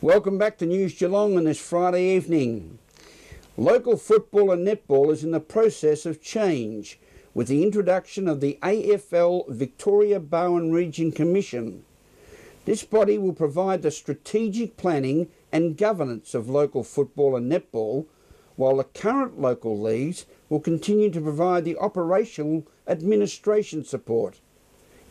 Welcome back to News Geelong on this Friday evening. Local football and netball is in the process of change with the introduction of the AFL Victoria Bowen Region Commission. This body will provide the strategic planning and governance of local football and netball, while the current local leagues will continue to provide the operational administration support.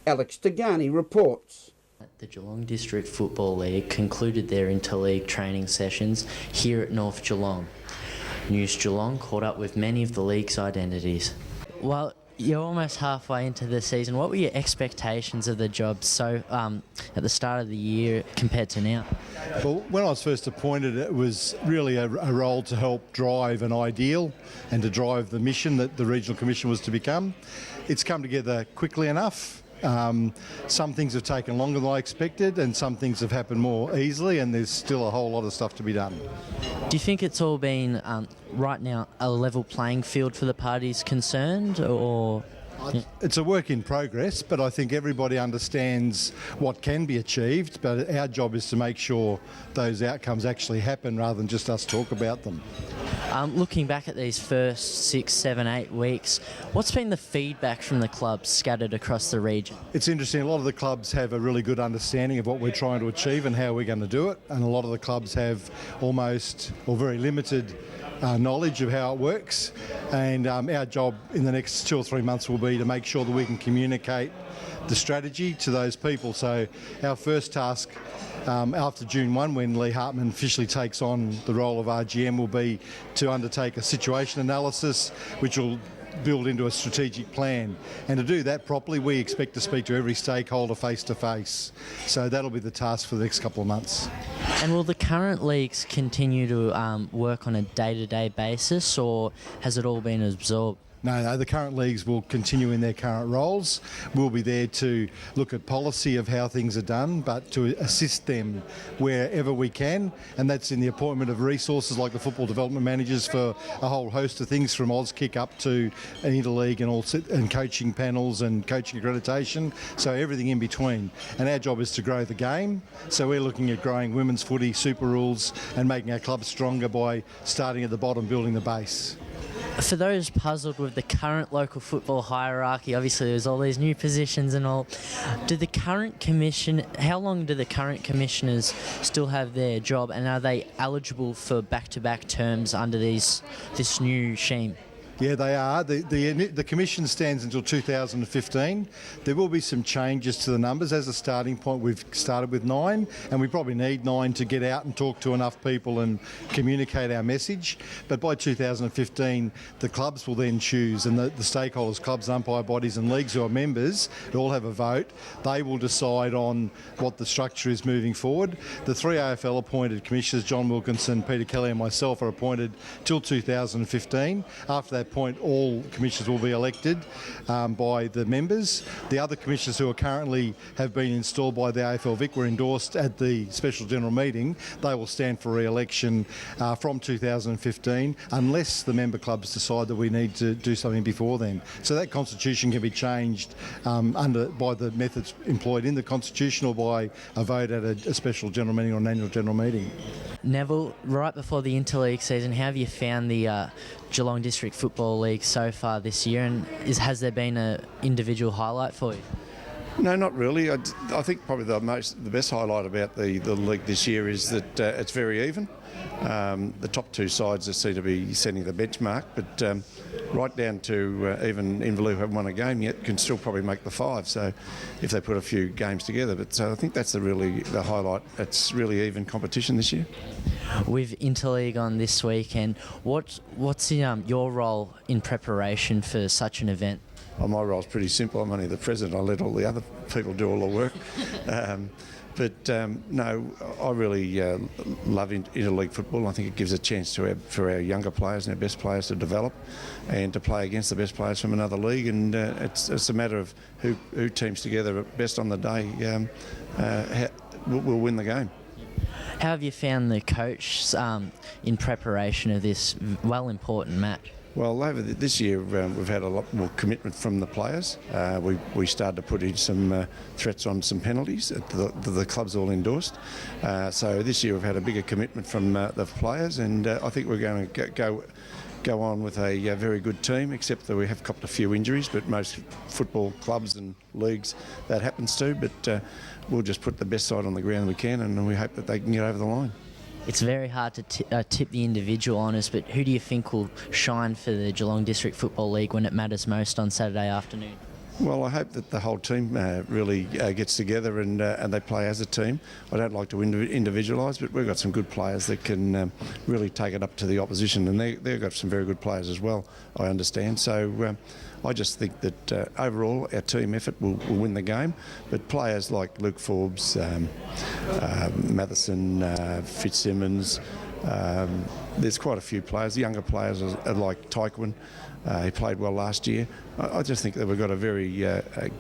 Alex Tigani reports. The Geelong District Football League concluded their interleague training sessions here at North Geelong. News Geelong caught up with many of the league's identities. Well, you're almost halfway into the season. What were your expectations of the job at the start of the year compared to now? Well, when I was first appointed, it was really a role to help drive an ideal and to drive the mission that the Regional Commission was to become. It's come together quickly enough. Some things have taken longer than I expected, and some things have happened more easily, and there's still a whole lot of stuff to be done. Do you think it's all been, right now, a level playing field for the parties concerned, or...? It's a work in progress, but I think everybody understands what can be achieved, but our job is to make sure those outcomes actually happen rather than just us talk about them. Looking back at these first 6, 7, 8 weeks, what's been the feedback from the clubs scattered across the region? It's interesting, a lot of the clubs have a really good understanding of what we're trying to achieve and how we're going to do it, and a lot of the clubs have almost or very limited knowledge of how it works, and our job in the next 2 or 3 months will be to make sure that we can communicate the strategy to those people. So our first task after June 1, when Lee Hartman officially takes on the role of RGM, will be to undertake a situation analysis which will build into a strategic plan, and to do that properly we expect to speak to every stakeholder face to face. So that'll be the task for the next couple of months. And will the current leagues continue to work on a day-to-day basis, or has it all been absorbed? No, the current leagues will continue in their current roles. We'll be there to look at policy of how things are done, but to assist them wherever we can, and that's in the appointment of resources like the football development managers for a whole host of things, from Auskick up to an interleague and coaching panels and coaching accreditation, so everything in between. And our job is to grow the game, so we're looking at growing women's footy, super rules, and making our clubs stronger by starting at the bottom, building the base. For those puzzled with the current local football hierarchy, obviously there's all these new positions and all, how long do the current commissioners still have their job, and are they eligible for back-to-back terms under this new regime? Yeah, they are. The commission stands until 2015. There will be some changes to the numbers. As a starting point, we've started with 9, and we probably need 9 to get out and talk to enough people and communicate our message. But by 2015, the clubs will then choose, and the stakeholders, clubs, umpire bodies and leagues who are members, who all have a vote, they will decide on what the structure is moving forward. The 3 AFL appointed commissioners, John Wilkinson, Peter Kelly and myself, are appointed till 2015. After that point, all commissioners will be elected by the members. The other commissioners who are currently have been installed by the AFL Vic were endorsed at the special general meeting. They will stand for re-election from 2015 unless the member clubs decide that we need to do something before then. So that constitution can be changed by the methods employed in the constitution or by a vote at a special general meeting or an annual general meeting. Neville, right before the interleague season, how have you found the Geelong District Football League so far this year, and has there been an individual highlight for you? No, not really. I think probably the best highlight about the league this year is that it's very even. The top 2 sides seem to be setting the benchmark, but right down to even Inverlew, who haven't won a game yet, can still probably make the 5. So if they put a few games together, but so I think that's the highlight. It's really even competition this year. With Interleague on this weekend, what's your role in preparation for such an event? Well, my role's pretty simple. I'm only the president. I let all the other people do all the work. No, I really love interleague football. I think it gives a chance for our younger players and our best players to develop and to play against the best players from another league. And it's a matter of who teams together best on the day will win the game. How have you found the coach in preparation of this important match? Well, over this year we've had a lot more commitment from the players. We started to put in some threats on some penalties that the club's all endorsed. So this year we've had a bigger commitment from the players, and I think we're going to go on with a very good team, except that we have copped a few injuries, but most football clubs and leagues that happens to. But we'll just put the best side on the ground we can, and we hope that they can get over the line. It's very hard to tip the individual honours, but who do you think will shine for the Geelong District Football League when it matters most on Saturday afternoon? Well, I hope that the whole team really gets together and they play as a team. I don't like to individualise, but we've got some good players that can really take it up to the opposition, and they've got some very good players as well, I understand. So I just think that overall our team effort will win the game, but players like Luke Forbes, Matheson, Fitzsimmons, there's quite a few players, younger players like Taekwon. He played well last year. I just think that we've got a very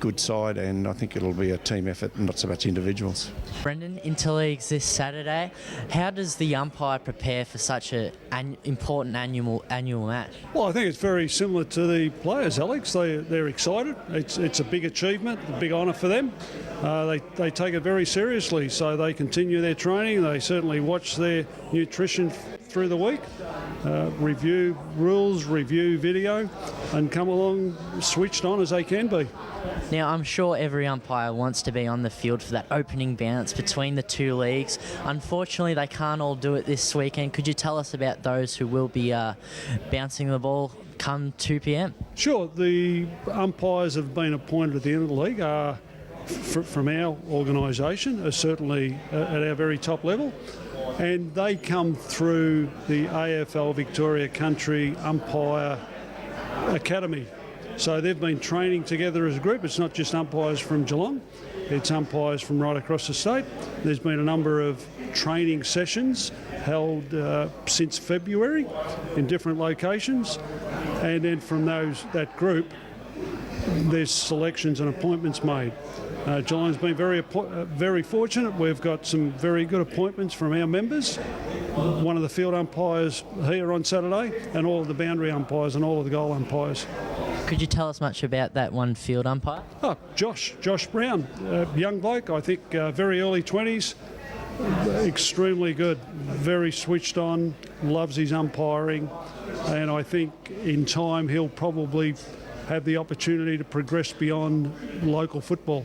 good side, and I think it'll be a team effort and not so much individuals. Brendan, interleagues this Saturday. How does the umpire prepare for such an important annual match? Well, I think it's very similar to the players, Alex. They're excited. It's a big achievement, a big honour for them. They take it very seriously, so they continue their training. They certainly watch their nutrition through the week, review rules, review video, and come along switched on as they can be. Now, I'm sure every umpire wants to be on the field for that opening bounce between the two leagues. Unfortunately, they can't all do it this weekend. Could you tell us about those who will be bouncing the ball come 2 p.m? Sure, the umpires have been appointed at the end of the league are from our organisation, are certainly at our very top level. And they come through the AFL Victoria Country Umpire Academy. So they've been training together as a group. It's not just umpires from Geelong, it's umpires from right across the state. There's been a number of training sessions held since February in different locations. And then from that group, there's selections and appointments made. Geelong's been very fortunate. We've got some very good appointments from our members. One of the field umpires here on Saturday, and all of the boundary umpires and all of the goal umpires. Could you tell us much about that one field umpire? Oh, Josh Brown, young bloke, I think very early 20s, extremely good, very switched on, loves his umpiring, and I think in time he'll probably have the opportunity to progress beyond local football.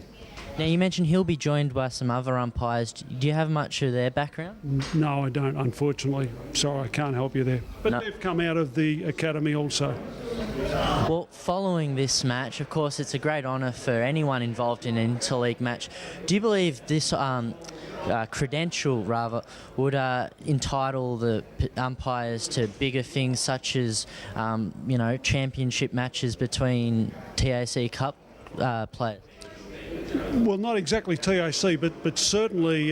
Now, you mentioned he'll be joined by some other umpires. Do you have much of their background? No, I don't, unfortunately. Sorry, I can't help you there. But No. They've come out of the academy also. Well, following this match, of course, it's a great honour for anyone involved in an interleague match. Do you believe this credential, would entitle the umpires to bigger things such as, championship matches between TAC Cup players? Well, not exactly TAC, but certainly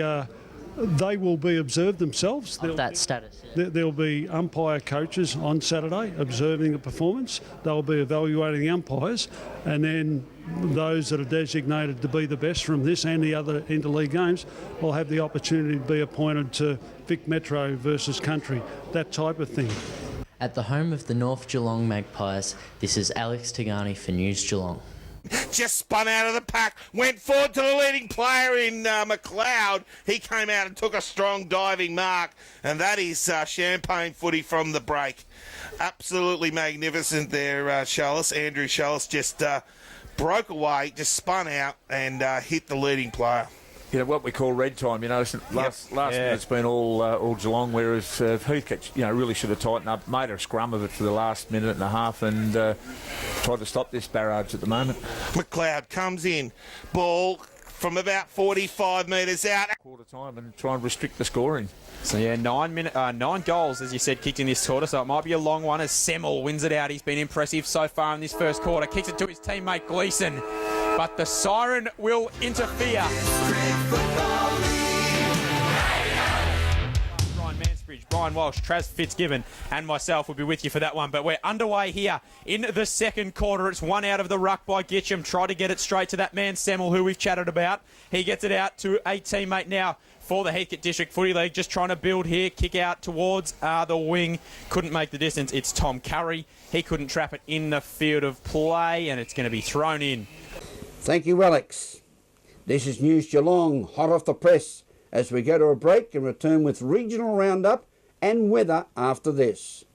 they will be observed themselves. Of that status. Yeah. There'll be umpire coaches on Saturday observing the performance. They'll be evaluating the umpires, and then those that are designated to be the best from this and the other interleague games will have the opportunity to be appointed to Vic Metro versus Country, that type of thing. At the home of the North Geelong Magpies, this is Alex Tigani for News Geelong. Just spun out of the pack, went forward to the leading player in McLeod. He came out and took a strong diving mark, and that is champagne footy from the break. Absolutely magnificent there, Shallis. Andrew Shallis just broke away, just spun out and hit the leading player. You know, what we call red time, last minute's been all Geelong, whereas Heathcote, really should have tightened up, made a scrum of it for the last minute and a half and tried to stop this barrage at the moment. McLeod comes in, ball from about 45 metres out. Quarter time and try and restrict the scoring. So, 9 goals, as you said, kicked in this quarter, so it might be a long one as Semmel wins it out. He's been impressive so far in this first quarter. Kicks it to his teammate Gleeson, but the siren will interfere. Ryan Mansbridge Savage, Brian Walsh, Traz Fitzgibbon and myself will be with you for that one. But we're underway here in the second quarter. It's one out of the ruck by Gitcham. Try to get it straight to that man Semmel, who we've chatted about. He gets it out to a teammate now for the Heathcote District Footy League. Just trying to build here. Kick out towards the wing. Couldn't make the distance. It's Tom Curry. He couldn't trap it in the field of play, and it's going to be thrown in. Thank you, Alex. This is News Geelong, hot off the press, as we go to a break and return with regional roundup and weather after this.